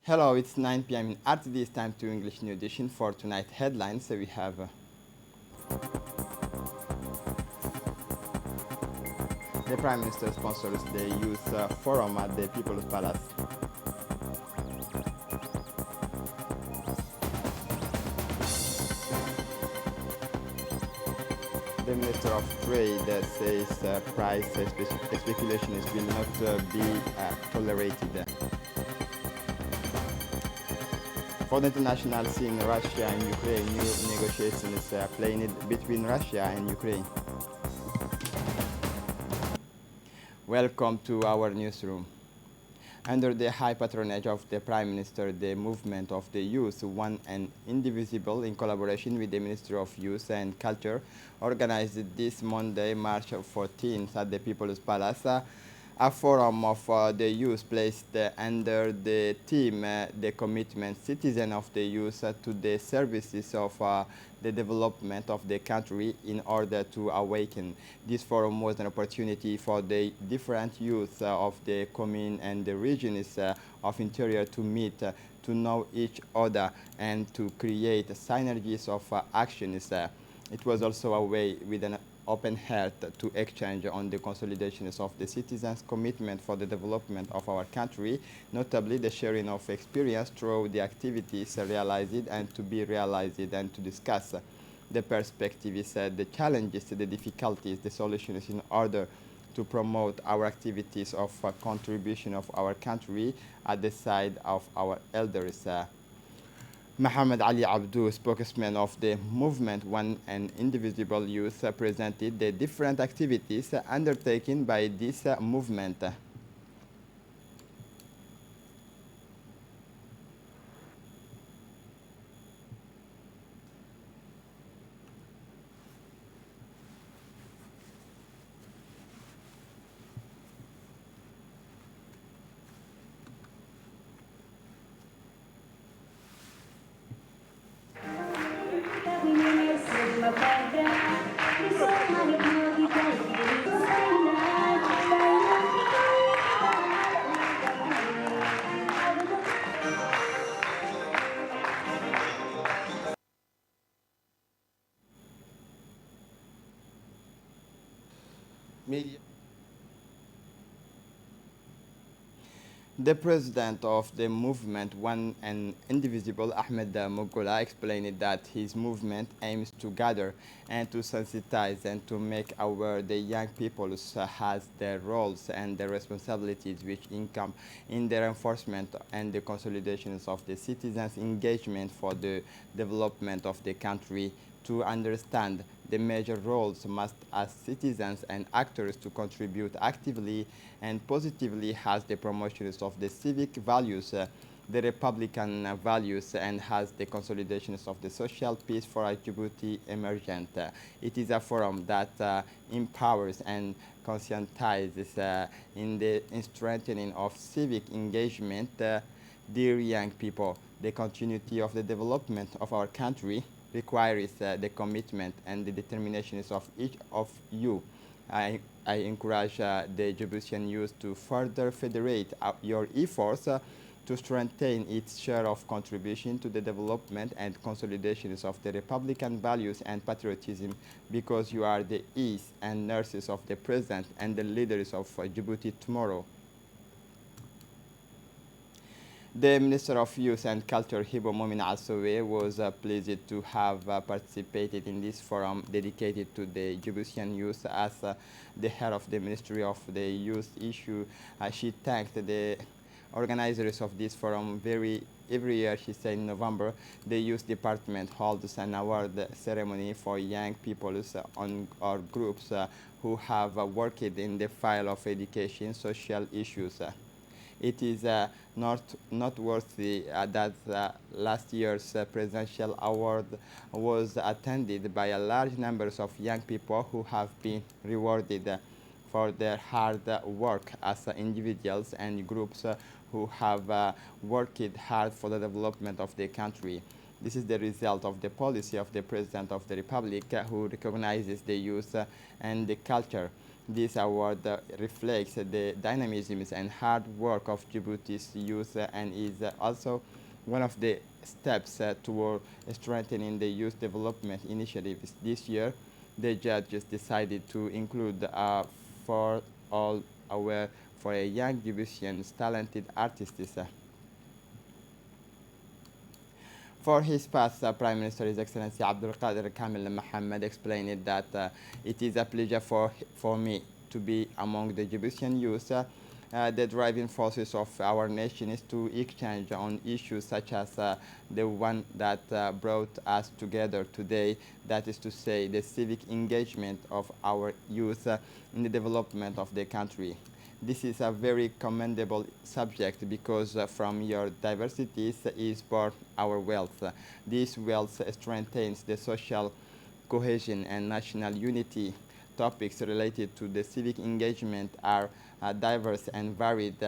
Hello, it's 9 p.m. in RTD. It's time to English New Edition for tonight headlines. So we have the Prime Minister sponsors the Youth Forum at the People's Palace. The Minister of Trade says price speculations will not be tolerated. For the international scene, Russia and Ukraine, new negotiations playing between Russia and Ukraine. Welcome to our newsroom. Under the high patronage of the Prime Minister, the Movement of the Youth, One and Indivisible, in collaboration with the Ministry of Youth and Culture, organized this Monday, March 14th, at the People's Palace, a forum of the youth placed under the theme the commitment citizen of the youth to the services of the development of the country in order to awaken. This forum was an opportunity for the different youth of the commune and the regions of interior to meet, to know each other, and to create synergies of actions. It was also a way with an open heart to exchange on the consolidations of the citizens' commitment for the development of our country, notably the sharing of experience through the activities realized and to be realized, and to discuss the perspectives, the challenges, the difficulties, the solutions in order to promote our activities of contribution of our country at the side of our elders. Mohammed Ali Abdou, spokesman of the movement One and Indivisible Youth, presented the different activities undertaken by this movement. Media. The president of the movement One and Indivisible, Ahmed Mugola, explained that his movement aims to gather and to sensitize and to make aware the young people has their roles and their responsibilities which income in the reinforcement and the consolidations of the citizens' engagement for the development of the country, to understand the major roles must as citizens and actors to contribute actively and positively as the promotions of the civic values, the Republican values, and has the consolidations of the social peace for Djibouti emergent. It is a forum that empowers and conscientizes in strengthening of civic engagement. Dear young people, the continuity of the development of our country requires the commitment and the determinations of each of you. I encourage the Djiboutian youth to further federate your efforts to strengthen its share of contribution to the development and consolidations of the Republican values and patriotism, because you are the ears and nurses of the present and the leaders of Djibouti tomorrow. The Minister of Youth and Culture, Hibo Momin Assowe, was pleased to have participated in this forum dedicated to the Djiboutian youth as the head of the Ministry of the Youth issue. She thanked the organizers of this forum. Every year, she said, in November, the youth department holds an award ceremony for young people or groups who have worked in the field of education, social issues. It is noteworthy that last year's presidential award was attended by a large number of young people who have been rewarded for their hard work as individuals and groups who have worked hard for the development of the country. This is the result of the policy of the President of the Republic, who recognizes the youth and the culture This award reflects the dynamism and hard work of Djibouti's youth and is also one of the steps toward strengthening the youth development initiatives. This year, the judges decided to include for all aware for a young Djiboutian talented artist. For his past, Prime Minister His Excellency Abdul Qadir Kamil Mohammed explained that it is a pleasure for me to be among the Djiboutian youth. The driving forces of our nation is to exchange on issues such as the one that brought us together today, that is to say, the civic engagement of our youth in the development of the country. This is a very commendable subject because from your diversities is born our wealth. This wealth strengthens the social cohesion and national unity. Topics related to the civic engagement are diverse and varied,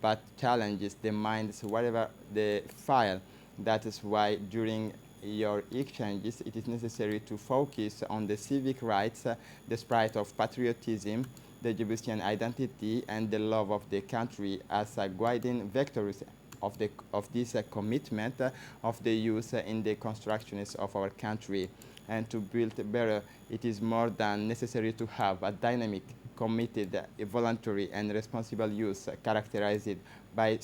but challenges the minds wherever they file. That is why during your exchanges it is necessary to focus on the civic rights, the spirit of patriotism, the Djiboutian identity, and the love of the country as guiding vectors of this commitment of the youth in the constructions of our country. And to build better, it is more than necessary to have a dynamic, committed, voluntary, and responsible youth characterized by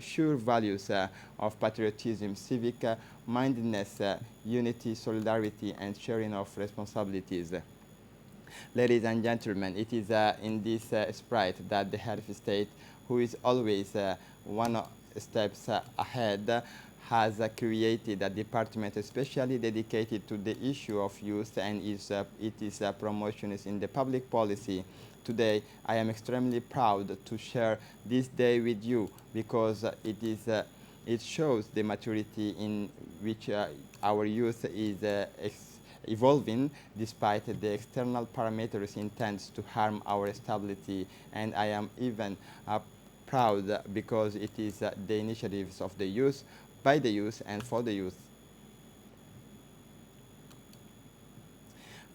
sure values of patriotism, civic mindedness, unity, solidarity, and sharing of responsibilities. Ladies and gentlemen, it is in this spirit that the head of state, who is always one steps ahead, has created a department especially dedicated to the issue of youth and its promotion is in the public policy. Today, I am extremely proud to share this day with you because it shows the maturity in which our youth is evolving despite the external parameters intends to harm our stability, and I am even proud because it is the initiatives of the youth, by the youth, and for the youth.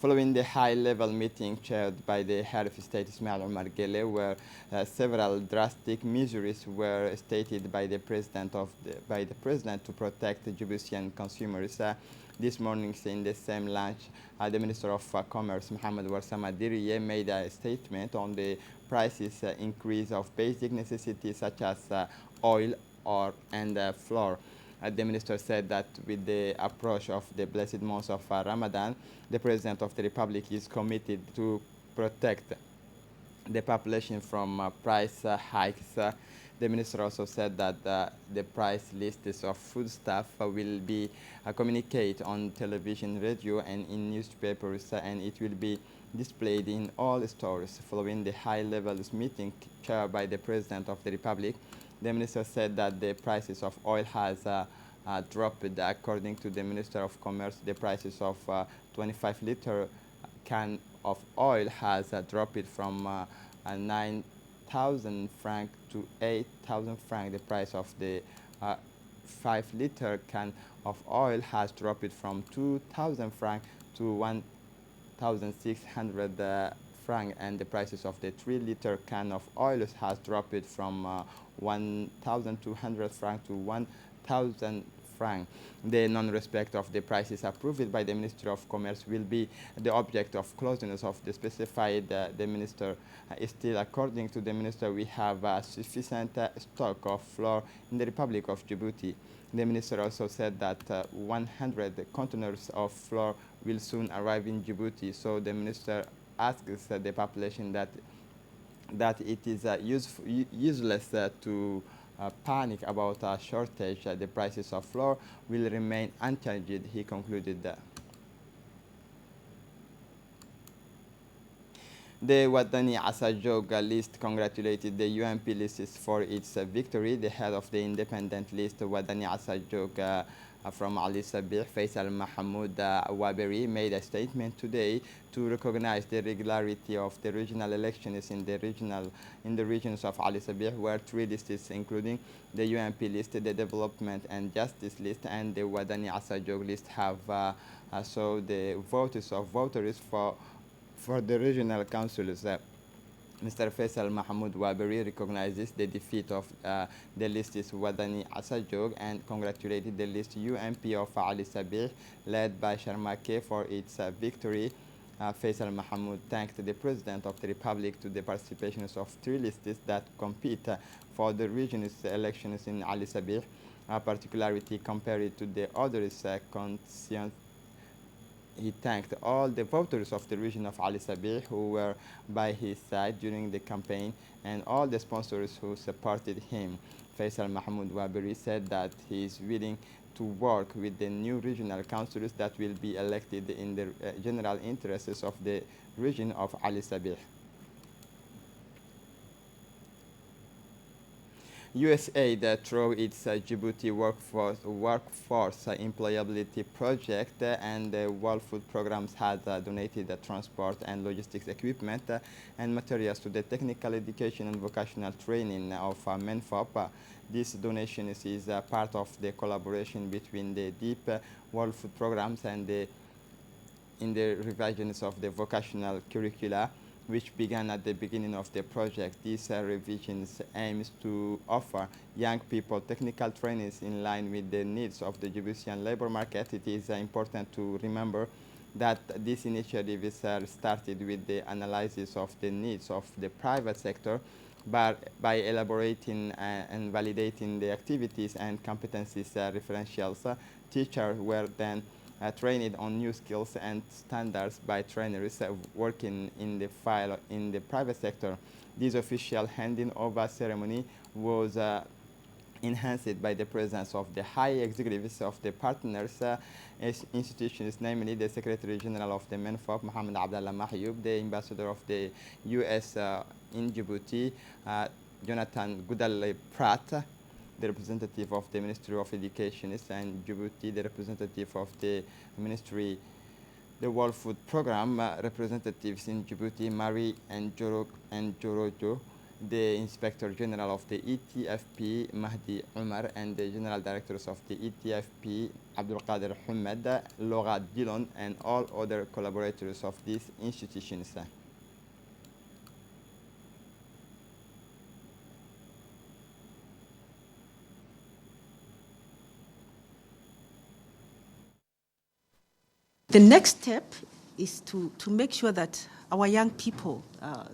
Following the high-level meeting chaired by the head of state Ismail Omar Guelleh, where several drastic measures were stated by the president to protect Djiboutian consumers. This morning, in the same lunch, the Minister of Commerce, Mohamed Warsama Diriye, made a statement on the prices increase of basic necessities such as oil and flour. The minister said that with the approach of the blessed month of Ramadan, the President of the Republic is committed to protect the population from price hikes. The minister also said that the price lists of foodstuff will be communicated on television, radio, and in newspapers, and it will be displayed in all stores. Following the high-level meeting chaired by the President of the Republic, the minister said that the prices of oil has dropped. According to the Minister of Commerce, the prices of 25-liter can of oil has dropped from 9,000 francs to 8,000 francs. The price of the 5-liter can of oil has dropped from 2,000 francs to 1,600 francs, and the prices of the 3-liter can of oil has dropped from 1,200 francs to 1,000 francs. The non-respect of the prices approved by the Ministry of Commerce will be the object of closeness of the specified the minister. Still, according to the minister, we have sufficient stock of flour in the Republic of Djibouti. The minister also said that 100 containers of flour will soon arrive in Djibouti. So the minister asks the population that it is useless to panic about a shortage. The prices of flour will remain unchanged, he concluded. The Wadani Asajog list congratulated the UMP lists for its victory. The head of the independent list, Wadani Asajog, from Ali Sabih, Faisal Mahmoud Waberi, made a statement today to recognize the regularity of the regional elections in the regions of Ali Sabih, where 3 lists, including the UMP list, the Development and Justice list, and the Wadani Asajog list, have so the votes of voters For the regional councils, Mr. Faisal Mahmoud Waberi recognizes the defeat of the list's Wadani Asajog and congratulated the list UMP of Ali Sabih, led by Sharmake, for its victory. Faisal Mahmoud thanked the President of the Republic to the participation of three lists that compete for the region's elections in Ali Sabih, a particularity compared to the others conscience. He thanked all the voters of the region of Ali Sabih who were by his side during the campaign and all the sponsors who supported him. Faisal Mahmoud Waberi said that he is willing to work with the new regional councillors that will be elected in the general interests of the region of Ali Sabih. USAID, through its Djibouti workforce employability project and the World Food Programs, has donated transport and logistics equipment and materials to the technical education and vocational training of MENFOP. This donation is part of the collaboration between the DEEP World Food Programs and in the revisions of the vocational curricula, which began at the beginning of the project. These revisions aims to offer young people technical trainings in line with the needs of the Djiboutian labor market. It is important to remember that this initiative is started with the analysis of the needs of the private sector, but by elaborating and validating the activities and competencies referentials, teachers were then trained on new skills and standards by trainers working in the private sector. This official handing over ceremony was enhanced by the presence of the high executives of the partners institutions, namely the Secretary General of the MENFOP, Mohammed Abdallah Mahyoub, the Ambassador of the U.S. In Djibouti, Jonathan Goodall Pratt, the representative of the Ministry of Education in Djibouti, the representative of the Ministry, the World Food Program representatives in Djibouti, Marie and Jorojo, the Inspector General of the ETFP, Mahdi Umar, and the General Directors of the ETFP, Abdul Qadir Humed, Laura Dillon, and all other collaborators of these institutions. The next step is to make sure that our young people,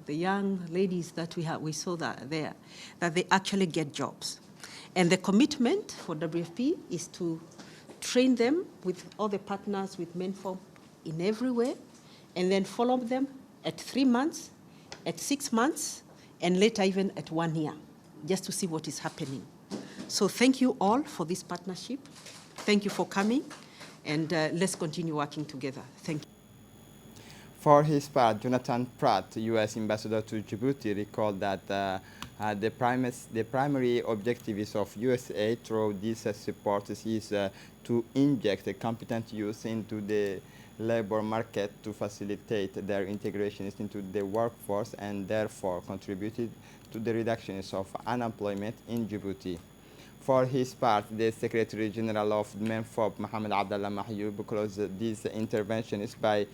the young ladies that we saw that there, that they actually get jobs. And the commitment for WFP is to train them with all the partners with MENFOP in every way, and then follow them at 3 months, at 6 months, and later even at 1 year, just to see what is happening. So thank you all for this partnership. Thank you for coming. And let's continue working together. Thank you. For his part, Jonathan Pratt, U.S. Ambassador to Djibouti, recalled that the primary objectives of USAID through this support is to inject a competent youth into the labor market to facilitate their integration into the workforce and therefore contributed to the reductions of unemployment in Djibouti. For his part, the Secretary General of MENFOP, Mohammed Abdallah Mahyoub, closed this intervention by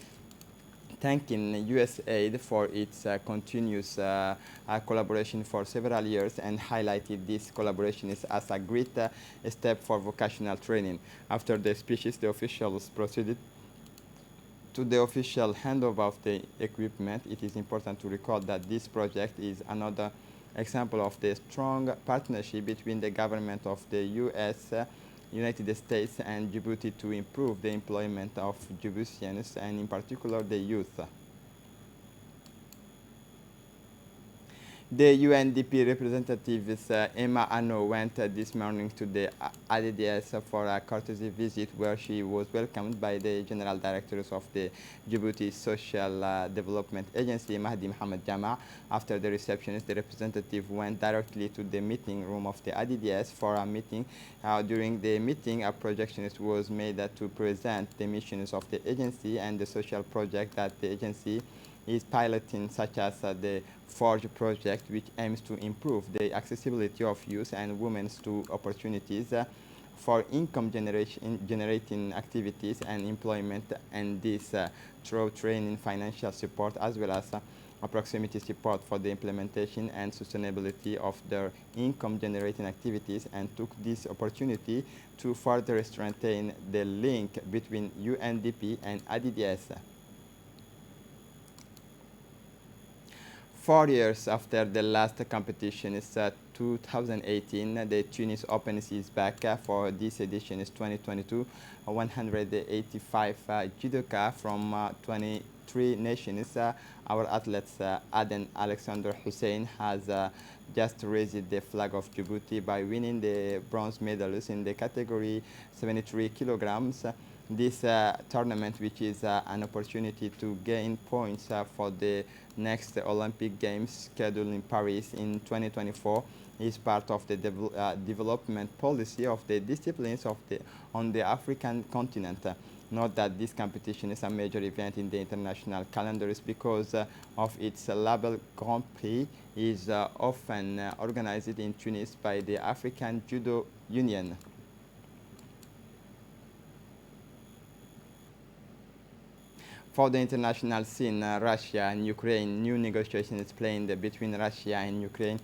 thanking USAID for its continuous collaboration for several years and highlighted this collaboration as a great step for vocational training. After the speeches, the officials proceeded to the official handover of the equipment. It is important to recall that this project is another example of the strong partnership between the government of the United States and Djibouti to improve the employment of Djiboutians and in particular the youth. The UNDP representative Emma Anno went this morning to the ADDS for a courtesy visit where she was welcomed by the General Directors of the Djibouti Social Development Agency, Mahdi Mohamed Jama. After the reception, the representative went directly to the meeting room of the ADDS for a meeting. During the meeting, a projection was made to present the missions of the agency and the social project that the agency is piloting, such as the Forge project, which aims to improve the accessibility of youth and women to opportunities for income generating activities and employment, and this through training, financial support, as well as proximity support for the implementation and sustainability of their income generating activities, and took this opportunity to further strengthen the link between UNDP and ADDS. 4 years after the last competition is 2018, the Tunis Open is back for this edition is 2022. 185 judoka from 23 nations. Our athletes Aden Alexander Hussein has just raised the flag of Djibouti by winning the bronze medals in the category 73 kilograms. This tournament, which is an opportunity to gain points for the next Olympic Games scheduled in Paris in 2024, is part of the development policy of the disciplines on the African continent. Note that this competition is a major event in the international calendars because of its label Grand Prix is often organized in Tunis by the African Judo Union. For the international scene, Russia and Ukraine, new negotiations planned between Russia and Ukraine.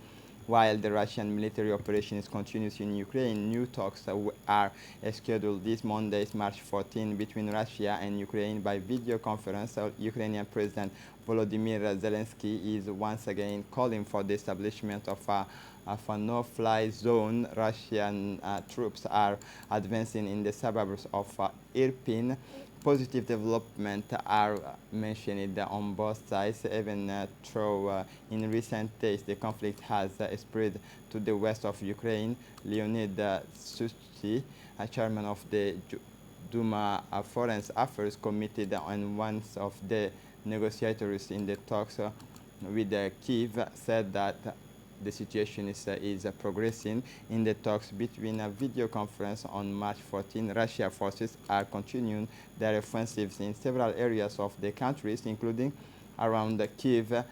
While the Russian military operation continues in Ukraine, new talks are scheduled this Monday, March 14, between Russia and Ukraine by video conference. Ukrainian President Volodymyr Zelensky is once again calling for the establishment of a no-fly zone. Russian troops are advancing in the suburbs of Irpin. Positive developments are mentioned on both sides, even though in recent days the conflict has spread to the west of Ukraine. Leonid Slutsky, chairman of the Duma Foreign Affairs Committee and one of the negotiators in the talks with Kyiv, said that the situation is progressing. In the talks between a video conference on March 14, Russia forces are continuing their offensives in several areas of the countries, including around Kyiv.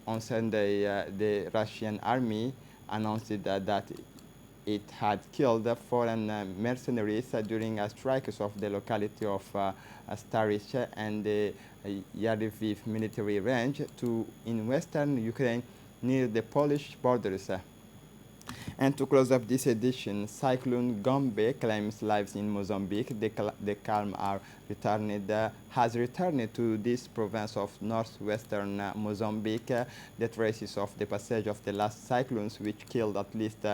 On Sunday, the Russian army announced that it had killed foreign mercenaries during strikes of the locality of Starich and the Yarviv military range in western Ukraine, near the Polish borders. And to close up this edition, Cyclone Gombe claims lives in Mozambique. The calm has returned to this province of northwestern Mozambique. The traces of the passage of the last cyclones, which killed at least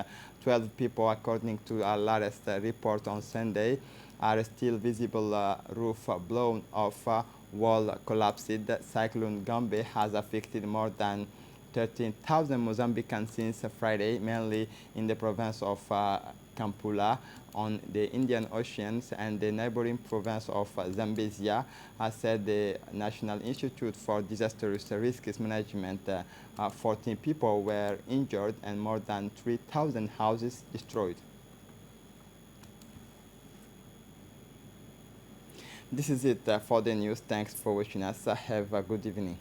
12 people, according to our latest report on Sunday, are still visible. Roof blown off, wall collapsed. Cyclone Gombe has affected more than 13,000 Mozambicans since Friday, mainly in the province of Kampula on the Indian Ocean and the neighboring province of Zambezia, has said the National Institute for Disaster Risk Management. 14 people were injured and more than 3,000 houses destroyed. This is it for the news. Thanks for watching us. Have a good evening.